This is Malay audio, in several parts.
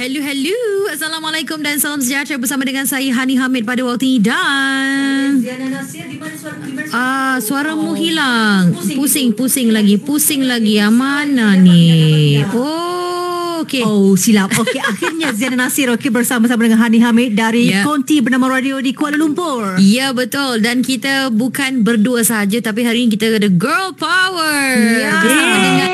Hello. Assalamualaikum dan salam sejahtera bersama dengan saya Hani Hamid pada waktu ini dan suaramu hilang. Pusing lagi. Mana ni? Okey. Silap. Okey, akhirnya Ziana Nasir bersama-sama dengan Hani Hamid dari Konti Bernama Radio di Kuala Lumpur. Ya, betul. Dan kita bukan berdua saja, tapi hari ini kita ada Girl Power. Bersama dengan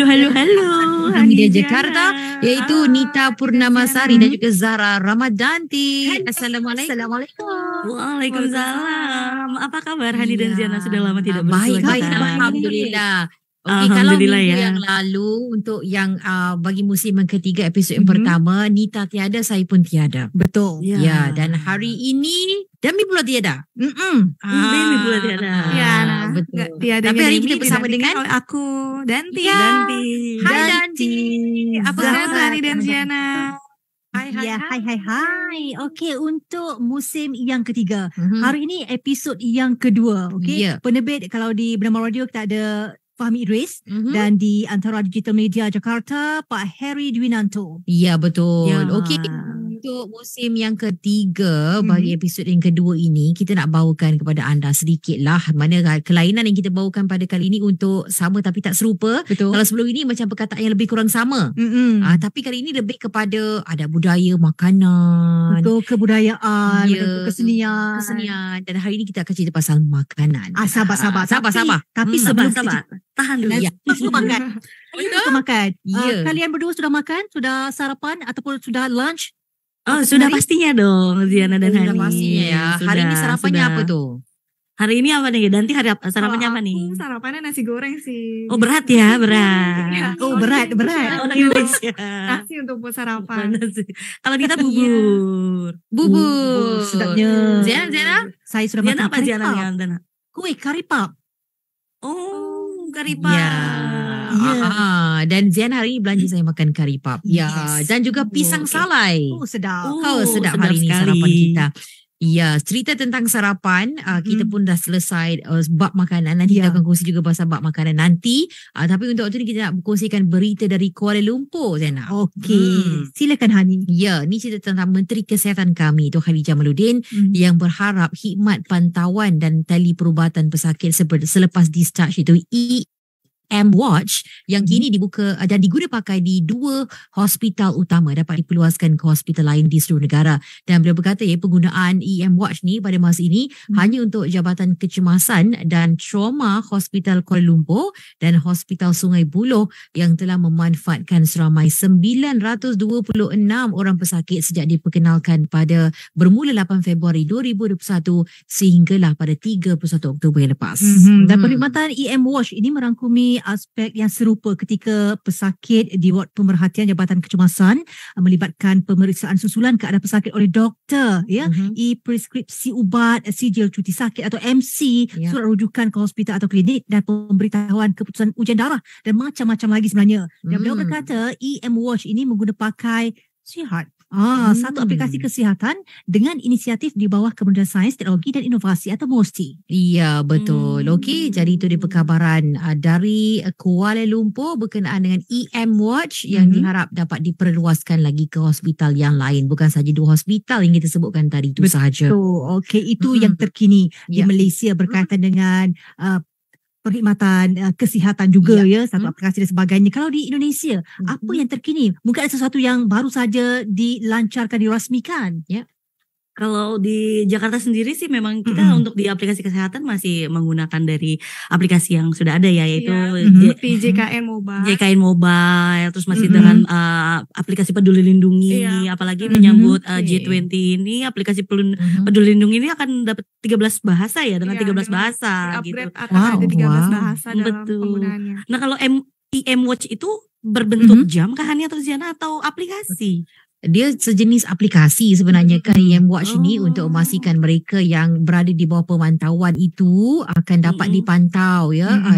Halo. Media Jakarta, iaitu Nita Purnamasari dan juga Zahra Ramadanti. Assalamualaikum. Waalaikumsalam. Apa kabar Hani dan Ziana? Sudah lama tidak bersua. Baik. Alhamdulillah. Okey, kalau minggu yang lalu untuk yang bagi musim yang ketiga episod yang pertama, Nita tiada, saya pun tiada. Betul. Ya, dan hari ini Dami pula tiada. Dami pula tiada. Ya, betul. Tapi hari ini kita bersama dengan aku Danti. Hai Danti. Apa kabar Hani dan Ziana? Hai. Okey, untuk musim yang ketiga. Hari ini episod yang kedua. Okey. Penerbit kalau di Bernama Radio kita ada Fahmi Idris dan di Antara Digital Media Jakarta Pak Harry Dwinanto. Ya, betul. Okey, untuk musim yang ketiga bagi episod yang kedua ini kita nak bawakan kepada anda sedikitlah mana kelainan yang kita bawakan pada kali ini untuk sama tapi tak serupa. Betul. Kalau sebelum ini macam perkataan yang lebih kurang sama. Tapi kali ini lebih kepada ada budaya, makanan. Betul, kebudayaan, betul, kesenian. Dan hari ini kita akan cerita pasal makanan. Sabar. Tapi sebelum tahan dulu. Sebelum makan. Kalian berdua sudah makan? Sudah sarapan ataupun sudah lunch? Sudah pastinya dong Ziana dan Hani. Sudah pastinya ya. Hari ini sarapannya apa tuh? Hari ini apa nih? Danti sarapannya apa nih? Sarapannya nasi goreng sih. Oh, berat ya, berat. Berat. Orang Indonesia. Nasi untuk buat sarapan. Kalau kita bubur. Sedapnya. Ziana? Saya sudah makan apa Ziana dengan kue karipap. Karipap. Dan Zian hari ini belanja saya makan karipap. Dan juga pisang salai. Sedap. Sedap hari ini sekali. sarapan kita. Cerita tentang sarapan kita pun dah selesai bab makanan. Nanti kita akan kongsi juga pasal bab makanan nanti. Tapi untuk waktu ni kita nak berkongsikan berita dari Kuala Lumpur, Ziana. Okey, silakan Hani. Ya, ni cerita tentang Menteri Kesihatan kami, Tuan Khalid Jamaluddin, yang berharap khidmat pantauan dan tali perubatan pesakit selepas discharge itu EM-Watch yang kini dibuka dan diguna pakai di 2 hospital utama dapat diperluaskan ke hospital lain di seluruh negara. Dan beliau berkata penggunaan EM-Watch ni pada masa ini hanya untuk Jabatan Kecemasan dan Trauma Hospital Kuala Lumpur dan Hospital Sungai Buloh yang telah memanfaatkan seramai 926 orang pesakit sejak diperkenalkan pada bermula 8 Februari 2021 sehinggalah pada 31 Oktober yang lepas. Dan perkhidmatan EM-Watch ini merangkumi aspek yang serupa ketika pesakit di ward pemerhatian Jabatan Kecemasan melibatkan pemeriksaan susulan keadaan pesakit oleh doktor, preskripsi ubat, sijil cuti sakit atau MC, surat rujukan ke hospital atau klinik dan pemberitahuan keputusan ujian darah dan macam-macam lagi sebenarnya. Dan beliau berkata EM-Watch ini mengguna pakai Sihat. Satu aplikasi kesihatan dengan inisiatif di bawah Kementerian Sains, Teknologi dan Inovasi atau MOSTI. Ya, betul. Okey, jadi itu dia perkabaran dari Kuala Lumpur berkenaan dengan EM-Watch yang diharap dapat diperluaskan lagi ke hospital yang lain. Bukan saja 2 hospital yang kita sebutkan tadi itu sahaja. Betul. Okey, itu yang terkini di Malaysia berkaitan dengan perkhidmatan kesihatan juga satu aplikasi dan sebagainya. Kalau di Indonesia, apa yang terkini? Mungkin ada sesuatu yang baru saja dilancarkan, dirasmikan. Kalau di Jakarta sendiri sih memang kita untuk di aplikasi kesehatan masih menggunakan dari aplikasi yang sudah ada yaitu di JKN Mobile. JKN Mobile, terus masih dengan aplikasi Peduli Lindungi, apalagi menyambut G20 ini aplikasi Peduli Lindungi ini akan dapat 13 bahasa dengan 13 bahasa gitu. Akan ada 13 bahasa dalam penggunaannya. Nah, kalau EM-Watch itu berbentuk jam kah Hani atau Ziana atau aplikasi? dia sejenis aplikasi sebenarnya kan EMWatch ini untuk memastikan mereka yang berada di bawah pemantauan itu akan dapat dipantau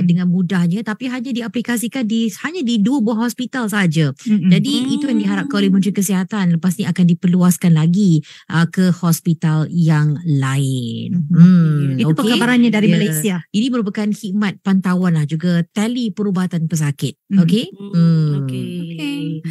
dengan mudahnya, tapi hanya diaplikasikan hanya di 2 buah hospital saja. Jadi itu yang diharapkan oleh Menteri Kesihatan, lepas ni akan diperluaskan lagi ke hospital yang lain. Itu perkabarannya dari Malaysia. Ini merupakan khidmat pantauan juga tali perubatan pesakit. Okey.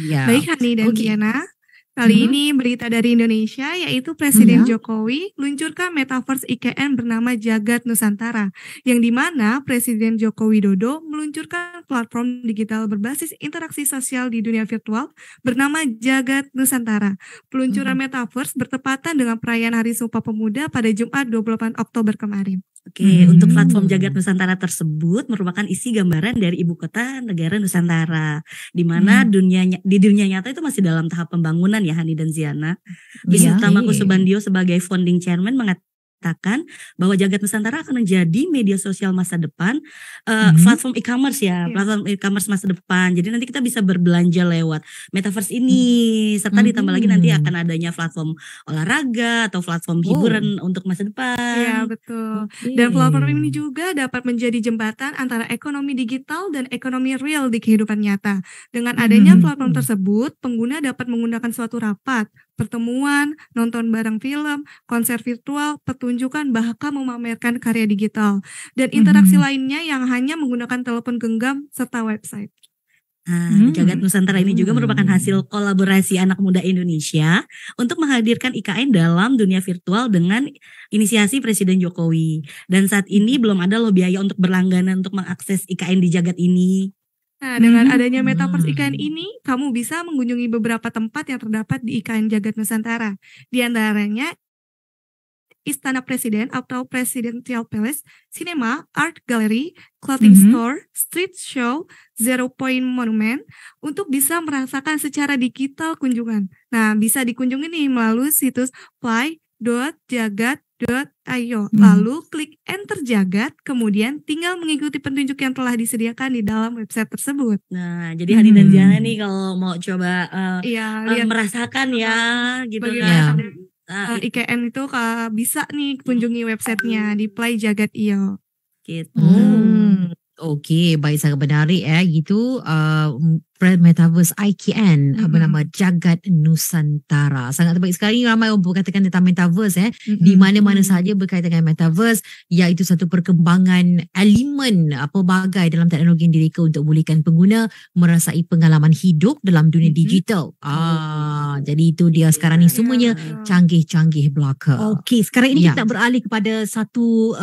Ya. Baik Hani dan Diana. Kali ini berita dari Indonesia, yaitu Presiden Jokowi meluncurkan Metaverse IKN bernama Jagat Nusantara, yang dimana Presiden Joko Widodo meluncurkan platform digital berbasis interaksi sosial di dunia virtual bernama Jagat Nusantara. Peluncuran Metaverse bertepatan dengan perayaan Hari Sumpah Pemuda pada Jumat 28 Oktober kemarin. Oke, untuk platform Jagat Nusantara tersebut merupakan isi gambaran dari ibu kota negara Nusantara, di mana di dunia nyata itu masih dalam tahap pembangunan ya Hani dan Ziana. Wisnu Tama Kusubandio sebagai founding chairman mengatakan bahwa Jagat Nusantara akan menjadi media sosial masa depan, platform e-commerce platform e-commerce masa depan. Jadi nanti kita bisa berbelanja lewat Metaverse ini, serta ditambah lagi nanti akan adanya platform olahraga atau platform hiburan untuk masa depan. Iya betul. Dan platform ini juga dapat menjadi jembatan antara ekonomi digital dan ekonomi real di kehidupan nyata. Dengan adanya platform tersebut, pengguna dapat menggunakan suatu rapat, pertemuan, nonton bareng film, konser virtual, pertunjukan, bahkan memamerkan karya digital dan interaksi lainnya yang hanya menggunakan telepon genggam serta website. Jagat Nusantara ini juga merupakan hasil kolaborasi anak muda Indonesia untuk menghadirkan IKN dalam dunia virtual dengan inisiasi Presiden Jokowi. Dan saat ini belum ada loh biaya untuk berlangganan untuk mengakses IKN di Jagat ini. Nah, dengan adanya Metaverse IKN ini, kamu bisa mengunjungi beberapa tempat yang terdapat di IKN Jagat Nusantara. Di antaranya Istana Presiden atau Presidential Palace, Cinema, Art Gallery, Clothing Store, Street Show, Zero Point Monument, untuk bisa merasakan secara digital kunjungan. Nah, bisa dikunjungi nih melalui situs fly.jagat.io. Lalu klik enter Jagat, kemudian tinggal mengikuti petunjuk yang telah disediakan di dalam website tersebut. Nah, jadi Hani dan Diana nih kalau mau coba lihat merasakan gitu kan. IKN itu bisa nih kunjungi websitenya di fly.jagat.io. Gitu. Okey, baik, sangat menarik gitu. Metaverse IKN bernama Jagat Nusantara. Sangat baik sekali, ramai orang berkatakan tentang Metaverse di mana-mana saja berkaitan dengan Metaverse, iaitu satu perkembangan elemen pelbagai dalam teknologi yang direka untuk bolehkan pengguna merasai pengalaman hidup dalam dunia digital. Jadi itu dia sekarang ni semuanya canggih-canggih belaka. Okey, sekarang ini kita beralih kepada satu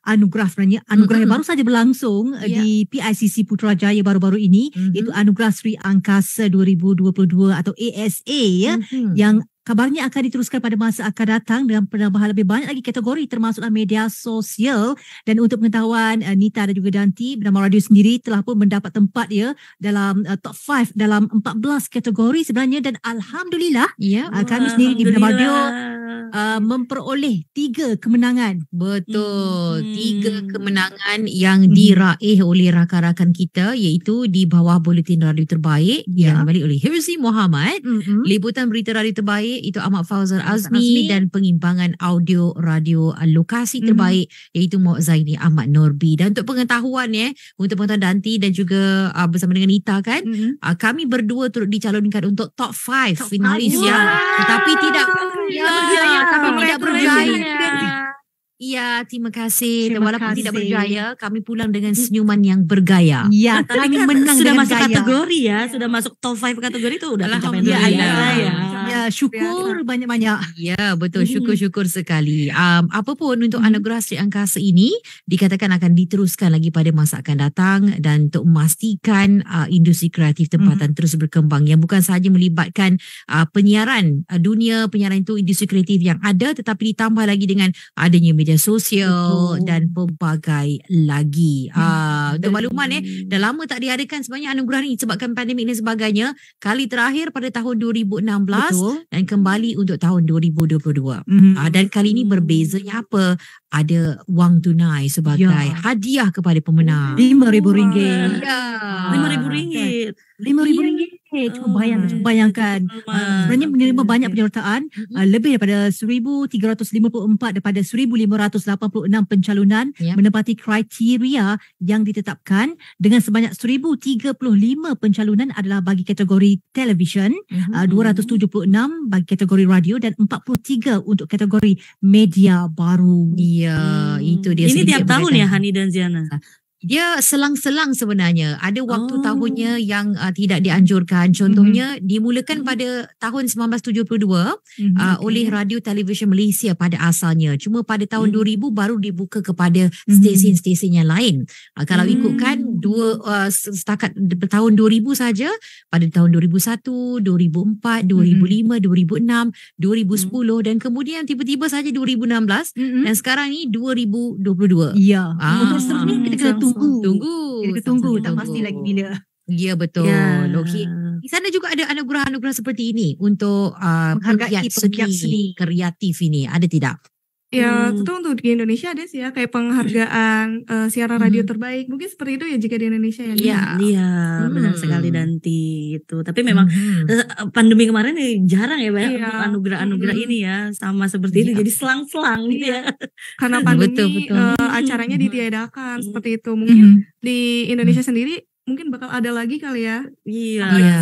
anugerah sebenarnya. Anugerah yang baru saja berlangsung di PICC Putrajaya baru-baru ini, iaitu Anugerah Sri Angkasa 2022 atau ASA yang kabarnya akan diteruskan pada masa akan datang dengan penambahan lebih banyak lagi kategori termasuklah media sosial. Dan untuk pengetahuan, Nita dan juga Danti bernama radio sendiri telah pun mendapat tempat dalam top 5 dalam 14 kategori sebenarnya, dan Alhamdulillah kami sendiri di Bernama Radio memperoleh 3 kemenangan. Betul, 3 kemenangan yang diraih oleh rakan-rakan kita, iaitu di bawah Buletin Radio Terbaik yang dimiliki oleh Hirzi Muhammad, liputan berita radio terbaik itu Ahmad Fauzal Azmi, dan pengimbangan audio radio lokasi terbaik iaitu Muhammad Zaini Ahmad Norbi. Dan untuk pengetahuan untuk pengetahuan Danti dan juga bersama dengan Nita kan, kami berdua turut dicalonkan untuk top 5 finalis tetapi tidak tidak berjaya. Ya, terima kasih. Walaupun tidak berjaya, kami pulang dengan senyuman yang bergaya. Ya, kami menang sudah dengan masuk gaya. kategori sudah masuk top 5 kategori itu udah pencapaian luar Alhamdulillah. biasa Ya, syukur banyak-banyak. Ya, betul, syukur-syukur sekali. Apapun untuk anugerah Sri Angkasa ini dikatakan akan diteruskan lagi pada masa akan datang, dan untuk memastikan industri kreatif tempatan terus berkembang yang bukan sahaja melibatkan penyiaran, dunia penyiaran itu industri kreatif yang ada, tetapi ditambah lagi dengan adanya media sosial dan pelbagai lagi. Untuk makluman dah lama tak diadakan sebenarnya anugerah ni sebabkan pandemik dan sebagainya. Kali terakhir pada tahun 2016 dan kembali untuk tahun 2022. Dan kali ini berbezanya apa? Ada wang tunai sebagai hadiah kepada pemenang. RM5,000. RM5,000. RM5,000. Cuba bayangkan sebenarnya menerima banyak penyertaan, lebih daripada 1,354 daripada 1,586 pencalonan menepati kriteria yang ditetapkan, dengan sebanyak 1,035 pencalonan adalah bagi kategori televisyen, 276 bagi kategori radio dan 43 untuk kategori media baru. Itu dia. Ini tiap tahun ya Hani dan Ziana? Dia selang-selang sebenarnya. Ada waktu tahunnya yang tidak dianjurkan. Contohnya dimulakan pada tahun 1972 oleh Radio Television Malaysia pada asalnya. Cuma pada tahun 2000 baru dibuka kepada stesen-stesen yang lain. Kalau ikutkan setakat tahun 2000 saja, pada tahun 2001, 2004, 2005, 2006, 2010 dan kemudian tiba-tiba saja 2016 dan sekarang ni 2022. Ya. Untuk seterusnya kita kena tunggu. Kita tunggu. Tak pasti lagi bila. Ya, betul. Okey. Di sana juga ada anugerah-anugerah seperti ini untuk menghargai pegiat seni kreatif ini. Ada tidak? Ya, itu untuk di Indonesia ada sih ya, kayak penghargaan siaran radio terbaik. Mungkin seperti itu ya jika di Indonesia ya. Iya, benar sekali Danti itu. Tapi memang pandemi kemarin jarang ya banyak untuk anugerah-anugerah ini ya, sama seperti itu. Jadi selang-selang gitu ya. Karena pandemi acaranya ditiadakan seperti itu. Mungkin di Indonesia sendiri mungkin bakal ada lagi kali ya.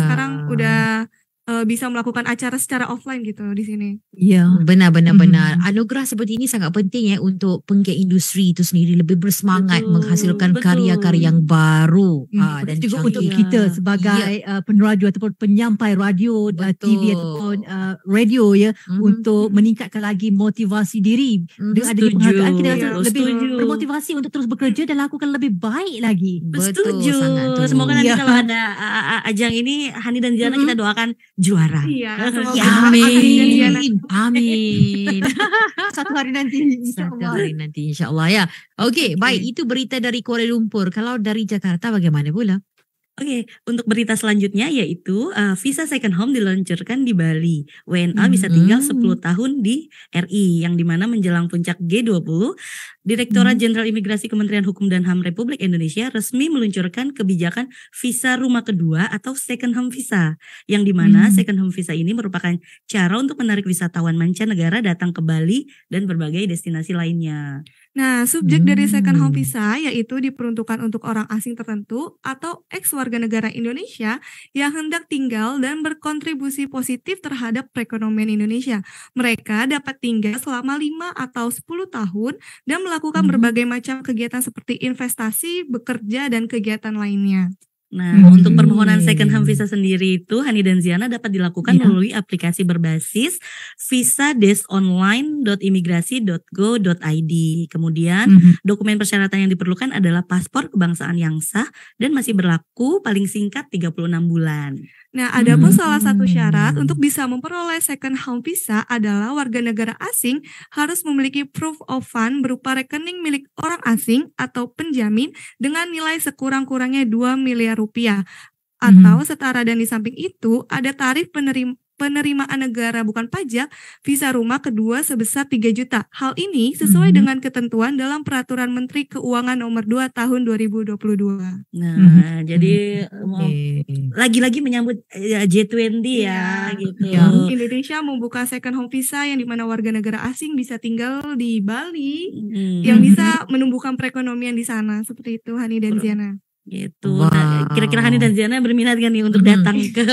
Sekarang udah bisa melakukan acara secara offline gitu di sini. Ya, benar. Anugerah seperti ini sangat penting ya untuk penggiat industri itu sendiri lebih bersemangat menghasilkan karya-karya yang baru dan juga untuk kita sebagai peneraju ataupun penyampai radio, TV ataupun radio ya, untuk meningkatkan lagi motivasi diri. Dengan adanya penghargaan kita lebih bermotivasi untuk terus bekerja dan lakukan lebih baik lagi. Setuju. Semoga nanti kalau ada ajang ini Hani dan Ziana kita doakan juara. Amin. Satu hari nanti insyaAllah ya. Okey, baik, itu berita dari Kuala Lumpur. Kalau dari Jakarta bagaimana pula? Oke, untuk berita selanjutnya yaitu visa second home diluncurkan di Bali. WNA bisa tinggal 10 tahun di RI, yang dimana menjelang puncak G20, Direktorat Jenderal Imigrasi Kementerian Hukum dan HAM Republik Indonesia resmi meluncurkan kebijakan visa rumah kedua atau second home visa, yang dimana second home visa ini merupakan cara untuk menarik wisatawan mancanegara datang ke Bali dan berbagai destinasi lainnya. Nah, subjek dari second home visa yaitu diperuntukkan untuk orang asing tertentu atau ex-warga negara Indonesia yang hendak tinggal dan berkontribusi positif terhadap perekonomian Indonesia. Mereka dapat tinggal selama 5 atau 10 tahun dan melakukan berbagai macam kegiatan seperti investasi, bekerja, dan kegiatan lainnya. Nah, untuk permohonan second home visa sendiri itu Hani dan Ziana dapat dilakukan melalui aplikasi berbasis visa-online.imigrasi.go.id. Kemudian dokumen persyaratan yang diperlukan adalah paspor kebangsaan yang sah dan masih berlaku paling singkat 36 bulan. Nah, ada pun salah satu syarat untuk bisa memperoleh second home visa adalah warga negara asing harus memiliki proof of fund berupa rekening milik orang asing atau penjamin dengan nilai sekurang-kurangnya 2 miliar rupiah atau setara, dan di samping itu ada tarif penerimaan negara bukan pajak visa rumah kedua sebesar 3 juta. Hal ini sesuai dengan ketentuan dalam Peraturan Menteri Keuangan Nomor 2 Tahun 2022. Nah, jadi lagi-lagi menyambut G20 ya gitu. Indonesia membuka second home visa yang dimana warga negara asing bisa tinggal di Bali yang bisa menumbuhkan perekonomian di sana. Seperti itu Hani dan Ziana. Gitu. Nah, kira-kira Hani dan Ziana berminat kan nih untuk datang ke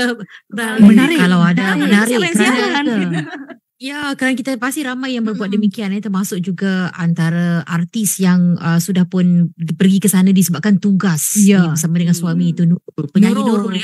Bali? Menarik. Kalau ada menarik. Ya, kan kita pasti ramai yang berbuat demikian termasuk juga antara artis yang sudah pun pergi ke sana disebabkan tugas bersama dengan suami itu Nurul, penyanyi Nurul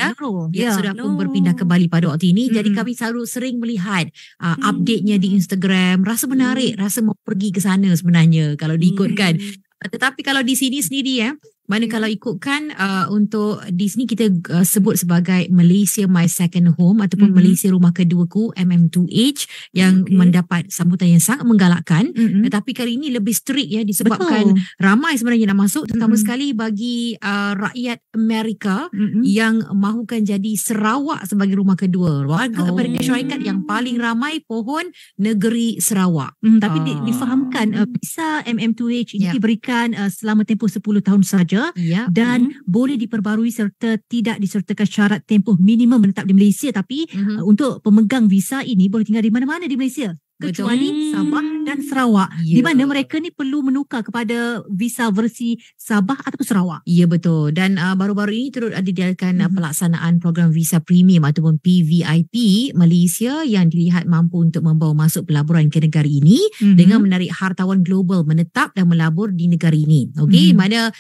ya. Sudah pun berpindah ke Bali pada waktu ini. Jadi kami selalu sering melihat update-nya di Instagram. Rasa menarik, rasa mau pergi ke sana sebenarnya kalau diikutkan. Tetapi kalau di sini sendiri mana kalau ikutkan untuk di sini kita sebut sebagai Malaysia My Second Home ataupun Malaysia Rumah Keduaku MM2H yang mendapat sambutan yang sangat menggalakkan. Tetapi kali ini lebih strict ya disebabkan ramai sebenarnya nak masuk, terutama sekali bagi rakyat Amerika yang mahukan jadi Sarawak sebagai rumah kedua. Warga Amerika Syarikat yang paling ramai pohon negeri Sarawak. Tapi difahamkan visa MM2H ini diberikan selama tempoh 10 tahun saja. sahaja Ya. dan boleh diperbarui serta tidak disertakan syarat tempoh minimum menetap di Malaysia, tapi untuk pemegang visa ini boleh tinggal di mana-mana di Malaysia kecuali Sabah dan Sarawak, di mana mereka ni perlu menukar kepada visa versi Sabah ataupun Sarawak. Ya, betul. Dan baru-baru ini turut ada diadakan pelaksanaan program visa premium ataupun PVIP Malaysia yang dilihat mampu untuk membawa masuk pelaburan ke negara ini dengan menarik hartawan global menetap dan melabur di negara ini. Okey, mana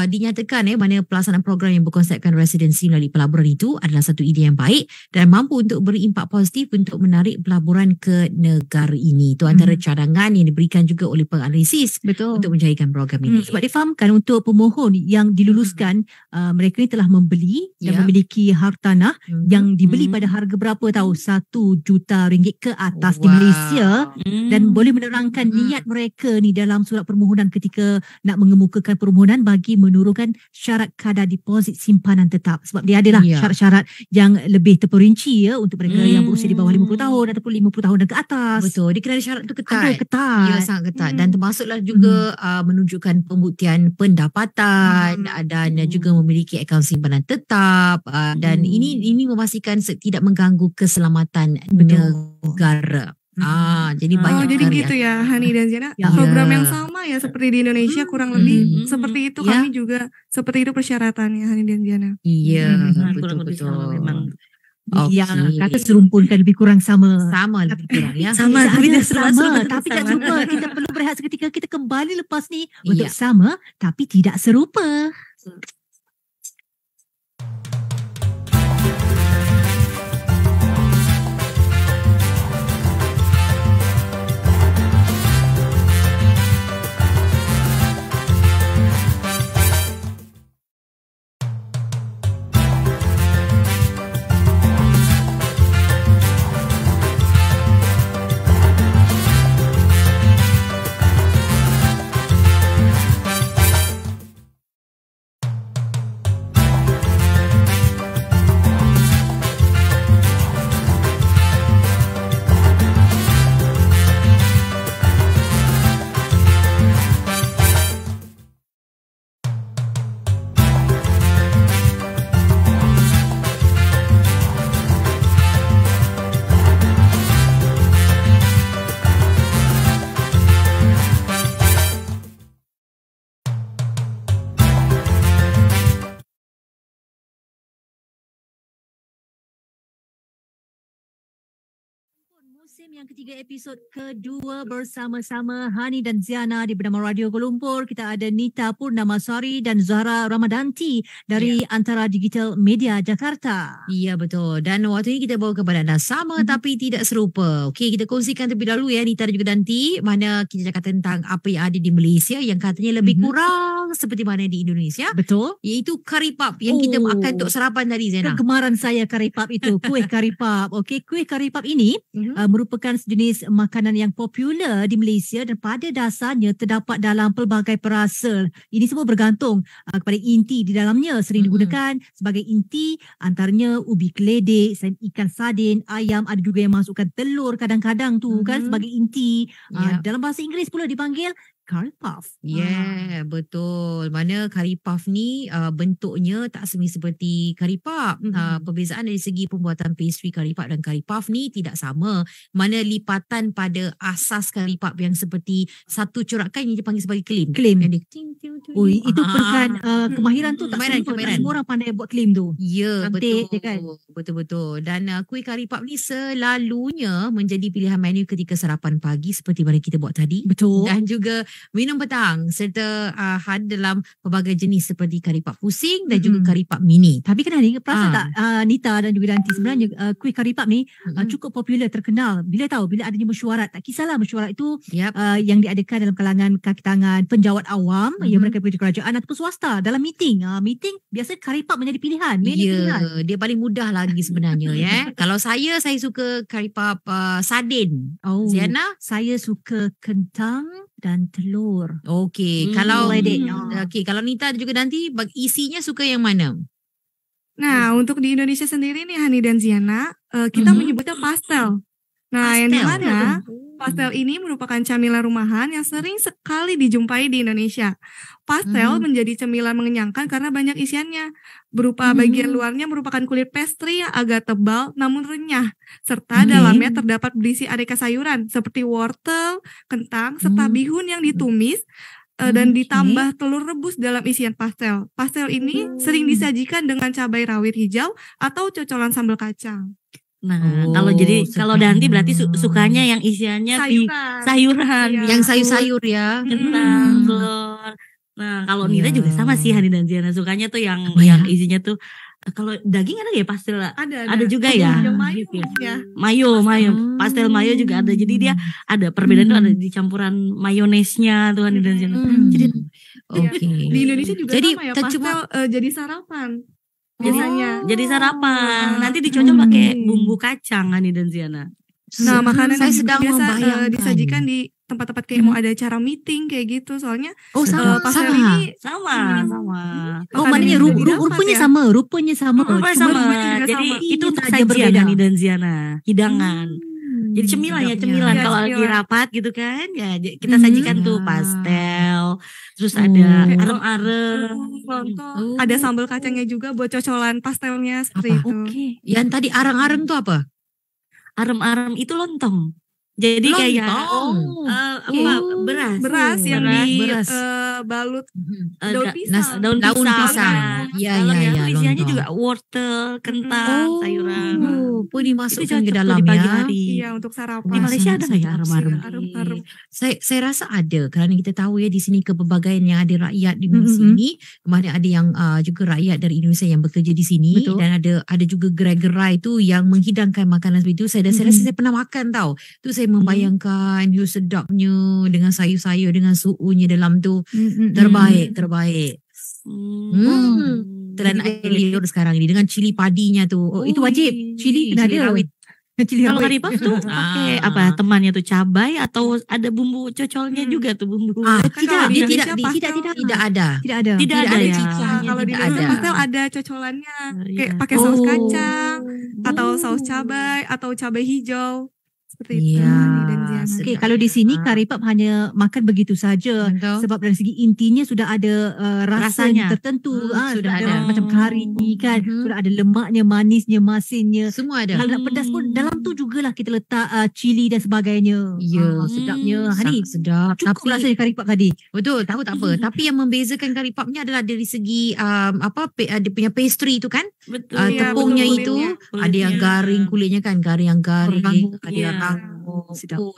dinyatakan mana pelaksanaan program yang berkonsepkan residensi melalui pelaburan itu adalah satu ide yang baik dan mampu untuk berimpak positif untuk menarik pelaburan ke negara ini. Itu antara cadangan yang diberikan juga oleh penganalisis untuk menjayakan program ini. Sebab difahamkan untuk pemohon yang diluluskan, mereka ni telah membeli dan memiliki hartanah yang dibeli pada harga berapa tahu? RM1 juta ke atas di Malaysia, dan boleh menerangkan niat mereka ni dalam surat permohonan ketika nak mengemukakan permohonan bagi menurunkan syarat kadar deposit simpanan tetap. Sebab dia adalah syarat-syarat yang lebih terperinci untuk mereka yang berusia di bawah 50 tahun ataupun 50 tahun dan ke atas. Betul, dia kena ada syarat tu ketat. Ada ketat. Ya, sangat ketat. Dan termasuklah juga menunjukkan pembuktian pendapatan dan juga memiliki akaun simpanan tetap dan ini memastikan tidak mengganggu keselamatan negara. Jadi banyak jadi gitu ya Hani dan Ziana. Program yang sama ya seperti di Indonesia, kurang lebih seperti itu. Kami juga seperti itu persyaratannya Hani dan Ziana. Iya, betul-betul memang. Ya, kata serumpunkan lebih kurang sama. Sama lebih kurang ya. Sama, tapi tak serupa. Kita perlu berehat seketika, kita kembali lepas ni untuk sama tapi tidak serupa. Musim yang ketiga, episod kedua bersama-sama Hani dan Ziana di Bernama Radio Kuala Lumpur. Kita ada Nita Purnamasari dan Zahra Ramadanti dari Antara Digital Media Jakarta. Ya, betul. Dan waktu ini kita bawa kepada anda sama tapi tidak serupa. Okey, kita kongsikan terlebih dahulu ya Nita dan juga Danti, mana kita cakap tentang apa yang ada di Malaysia yang katanya lebih kurang seperti mana di Indonesia. Betul. Iaitu kari pap yang kita makan untuk sarapan tadi, Ziana. Kegemaran saya kari pap itu, kuih kari pap. Okey, kuih kari pap ini merupakan sejenis makanan yang popular di Malaysia dan pada dasarnya terdapat dalam pelbagai perasa. Ini semua bergantung kepada inti di dalamnya. Sering digunakan sebagai inti antaranya ubi keledek, ikan sardin, ayam, ada juga yang masukkan telur kadang-kadang tu kan sebagai inti. Dalam bahasa Inggeris pula dipanggil curry puff. Yeah, betul. Mana curry puff ni bentuknya tak semi seperti curry puff. Perbezaan dari segi pembuatan pastry curry puff dan curry puff ni tidak sama. Mana lipatan pada asas curry puff yang seperti satu corakan yang dipanggil sebagai claim. Yang dia itu perlukan kemahiran tu tak Kemahiran. semua orang pandai buat claim tu. Ya, Cantik, betul. kan? Betul-betul. Dan kuih curry puff ni selalunya menjadi pilihan menu ketika sarapan pagi seperti mana kita buat tadi. Betul. Dan juga minum petang serta ada dalam pelbagai jenis seperti kari pap pusing dan juga kari pap mini. Tapi kenal ni, perasan tak Nita dan juga Danti, sebenarnya kuih kari pap ni cukup popular, terkenal. Bila adanya mesyuarat, tak kisahlah mesyuarat itu yang diadakan dalam kalangan kaki tangan penjawat awam, yang mereka bekerja kerajaan ataupun swasta. Dalam meeting biasa kari pap menjadi pilihan. Dia paling mudah lagi sebenarnya ya. Kalau saya suka kari pap sardin. Ziana? Saya suka kentang dan telur. Okey, kalau Nita dan juga Danti, isinya suka yang mana? Nah, untuk di Indonesia sendiri nih Hani dan Ziana, kita menyebutnya pastel. Nah, yang Pastel. dimana pastel ini merupakan camilan rumahan yang sering sekali dijumpai di Indonesia. Pastel menjadi camilan mengenyangkan karena banyak isiannya. Berupa bagian luarnya merupakan kulit pastry yang agak tebal namun renyah. Serta dalamnya terdapat berisi aneka sayuran seperti wortel, kentang, serta bihun yang ditumis dan ditambah telur rebus dalam isian pastel. Pastel ini sering disajikan dengan cabai rawit hijau atau cocolan sambal kacang. Nah, kalau Danti berarti sukanya yang isiannya sayuran. Iya. Yang sayur-sayur ya. Kentang, telur. Nah, kalau Nira juga sama sih, Hani dan Ziana sukanya tuh yang isinya tuh kalau daging ada ya pastel. Ada juga ya. Yang mayo ya. Mayo, pastel mayo juga ada. Jadi dia ada perbedaan tuh ada di campuran mayonesnya tuh Hani dan Ziana. Jadi di Indonesia juga jadi, sama ya pastel jadi sarapan. Biasanya jadi sarapan. Nanti dicocol pakai bumbu kacang Hani dan Ziana. Nah, makanan saya yang sedang biasa membayangkan disajikan di tempat-tempat kayak mau ada acara meeting kayak gitu. Soalnya sama. pastel ini Sama. maknanya rupanya sama. Rupanya sama. Jadi itu untuk sajian Hani dan Ziana, hidangan. Jadi cemilan kalau lagi rapat gitu kan ya kita sajikan tuh pastel, terus ada arem-arem, ada sambal kacangnya juga buat cocolan pastelnya seperti itu. Yang tadi arang-arang tuh apa? Arem-arem itu lontong. Jadi kayak beras yang dibalut daun pisang. Iya, isiannya juga wortel, kentang, sayuran. Pun dimasukkan ke Itu dalam di pagi ya. hari. Iya, untuk sarapan. Di Malaysia ada nggak ya arem-arem? Arem-arem. Saya rasa ada kerana kita tahu ya di sini kepelbagaian yang ada rakyat di sini. Kemarin ada yang juga rakyat dari Indonesia yang bekerja di sini. Betul. Dan ada juga gerai-gerai tu yang menghidangkan makanan seperti itu. Saya rasa saya pernah makan tau. Tu saya membayangkan sedapnya dengan sayur-sayur dengan suunya dalam tu terbaik. Telan air liur sekarang ini dengan cili padinya tu. Itu wajib. Cili kena ada. rawit. Kalau kari puff tuh pakai apa temannya tuh cabai atau ada bumbu cocolnya juga tuh bumbu. Tidak ada. Tidak ada ya. Kalau di Indonesia pastel ada cocolannya kayak pakai saus kacang atau saus cabai atau cabai hijau. Seperti itu. Okey, kalau di sini kari puff hanya makan begitu saja. Sebab dari segi intinya sudah ada rasanya tertentu. Sudah ada macam kari ni kan. Sudah ada lemaknya, manisnya, masinnya. Semua ada. Kalau nak pedas pun dalam tu jugalah kita letak cili dan sebagainya. Sedapnya. Hani, sedap. cukup rasanya kari puff tadi. Betul, tahu tak apa. Tapi yang membezakan kari puffnya adalah dari segi dia punya pastry tu kan. Betul. Tepungnya itu ada yang garing kulitnya kan, garing, ada yang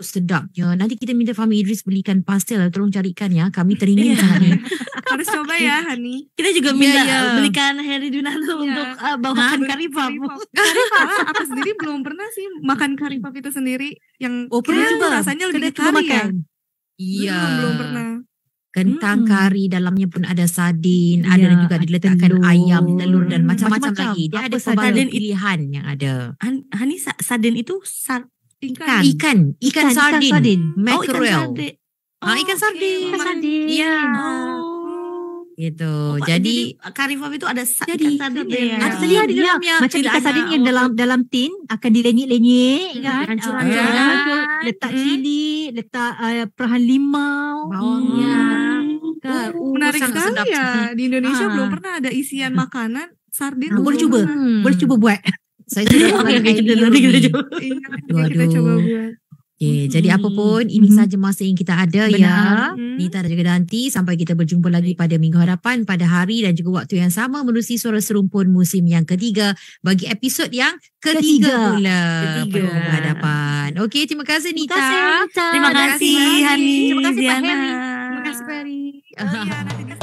sedapnya. Nanti kita minta Fahmi Idris belikan pastel, tolong carikan ya. Kami teringin sangat. Harus coba ya Hani. Kita juga minta belikan Heri Dunanto untuk bawakan kari puff. Kari puff aku sendiri belum pernah sih makan kari puff itu sendiri yang pernah coba rasanya lebih kari ya. Iya. Belum pernah. Kentang kari dalamnya pun ada sardin, ada juga diletakkan ayam, telur dan macam-macam lagi. Dia ada pelbagai pilihan yang ada. Hani sarden itu Ikan sardin, mackerel. Ikan sardin. Iya. Gitu. Jadi kari puff itu ada ikan sardin ya. Ada selia di dalamnya. Macam ikan sardin yang dalam tin akan dilenyek-lenyek kan. Hancur-hancur. Letak cili, letak perahan limau. bawangnya. Menarik sangat sekali sedap. ya. Di Indonesia belum pernah ada isian makanan sardin. Boleh cuba. Boleh cuba buat. Saya sudah makan air liur ni. Kita coba buat. Okay, jadi apapun ini saja masa yang kita ada ya. Nita dan juga Danti, sampai kita berjumpa lagi pada minggu hadapan pada hari dan juga waktu yang sama menerusi Suara Serumpun musim yang ketiga bagi episod yang ketiga pula pada minggu hadapan. Okey, terima kasih Nita. Terima kasih Hani. Terima kasih Pak Diana. Heri. Terima kasih Pak Heri. Oh iya, nanti